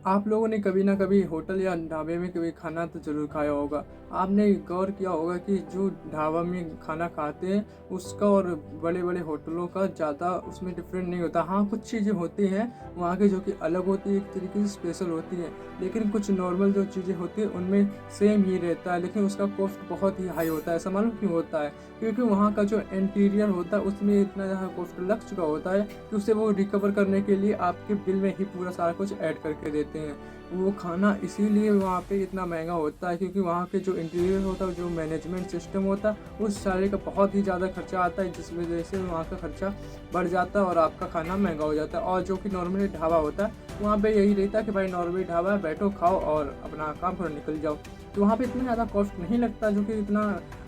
आप लोगों ने कभी ना कभी होटल या ढाबे में कभी खाना तो ज़रूर खाया होगा। आपने गौर किया होगा कि जो ढाबा में खाना खाते हैं उसका और बड़े-बड़े होटलों का ज़्यादा उसमें डिफ़रेंट नहीं होता। हाँ, कुछ चीज़ें होती हैं वहाँ की जो कि अलग होती है, एक तरीके से स्पेशल होती हैं। लेकिन कुछ नॉर्मल जो चीज़ें होती हैं उनमें सेम ही रहता है, लेकिन उसका कॉस्ट बहुत ही हाई होता है। ऐसा मालूम क्यों होता है? क्योंकि वहाँ का जो इंटीरियर होता है उसमें इतना ज़्यादा कॉस्ट लग चुका होता है कि उसे वो रिकवर करने के लिए आपके बिल में ही पूरा सारा कुछ ऐड करके देते हैं। वो खाना इसीलिए वहाँ पे इतना महँगा होता है क्योंकि वहाँ के जो इंटीरियर होता है, जो मैनेजमेंट सिस्टम होता है, उस सारे का बहुत ही ज़्यादा खर्चा आता है, जिस वज़ह से वहाँ का खर्चा बढ़ जाता है और आपका खाना महँगा हो जाता है। और जो कि नॉर्मली ढाबा होता है, वहाँ पे यही रहता है कि भाई नॉर्मली ढाबा है, बैठो, खाओ और अपना काम करो, निकल जाओ। तो वहाँ पे इतना ज़्यादा कॉस्ट नहीं लगता, जो कि इतना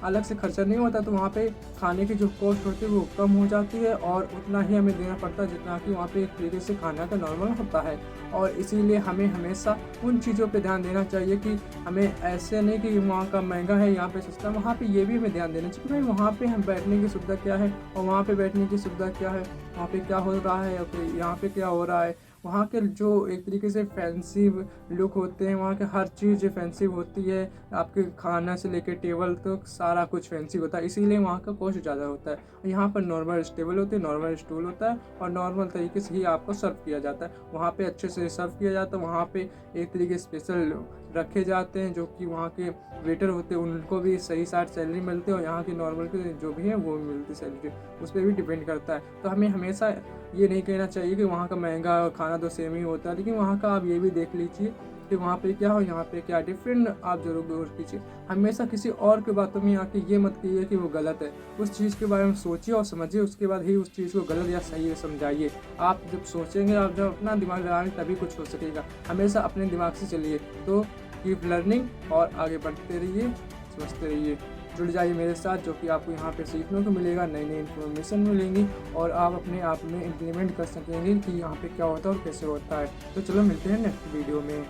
अलग से खर्चा नहीं होता, तो वहाँ पे खाने की जो कॉस्ट होती है वो कम हो जाती है और उतना ही हमें देना पड़ता है जितना कि वहाँ पे एक तरीके से खाना का नॉर्मल होता है। और इसीलिए हमें हमेशा उन चीज़ों पे ध्यान देना चाहिए कि हमें ऐसे नहीं कि वहाँ का महँगा है, यहाँ पे सस्ता है, वहाँ पे ये भी हमें ध्यान देना चाहिए कि भाई वहाँ पे हम बैठने की सुविधा क्या है और वहाँ पे बैठने की सुविधा क्या है, वहाँ पे क्या हो रहा है या फिर यहाँ पे क्या हो रहा है। वहाँ के जो एक तरीके से फैंसी लुक होते हैं, वहाँ के हर चीज़ फैंसी होती है, आपके खाना से लेके टेबल तक सारा कुछ फैंसी होता है, इसीलिए वहाँ का कॉस्ट ज़्यादा होता है। यहाँ पर नॉर्मल टेबल होती है, नॉर्मल स्टूल होता है और नॉर्मल तरीके से ही आपको सर्व किया जाता है। वहाँ पे अच्छे से सर्व किया जाता है, वहाँ पे एक तरीके स्पेशल रखे जाते हैं जो कि वहाँ के वेटर होते हैं, उनको भी सही साथ सैलरी मिलती है और यहाँ के नॉर्मल के जो भी है वो मिलती सैलरी, उस पर भी डिपेंड करता है। तो हमें हमेशा ये नहीं कहना चाहिए कि वहाँ का महंगा खाना तो सेम ही होता है, लेकिन वहाँ का आप ये भी देख लीजिए कि वहाँ पे क्या हो, यहाँ पे क्या डिफरेंट, आप ज़रूर गौर कीजिए। हमेशा किसी और की बातों में आके ये मत कहिए कि वो गलत है। उस चीज़ के बारे में सोचिए और समझिए, उसके बाद ही उस चीज़ को गलत या सही समझाइए। आप जब सोचेंगे, आप जब अपना दिमाग लगाएंगे तभी कुछ हो सकेगा। हमेशा अपने दिमाग से चलिए। तो कीप लर्निंग और आगे बढ़ते रहिए, समझते रहिए। जुड़ जाइए मेरे साथ, जो कि आपको यहाँ पे सीखने को मिलेगा, नई-नई इन्फॉर्मेशन मिलेंगी और आप अपने आप में इम्प्लीमेंट कर सकेंगे कि यहाँ पे क्या होता है और कैसे होता है। तो चलो मिलते हैं नेक्स्ट वीडियो में।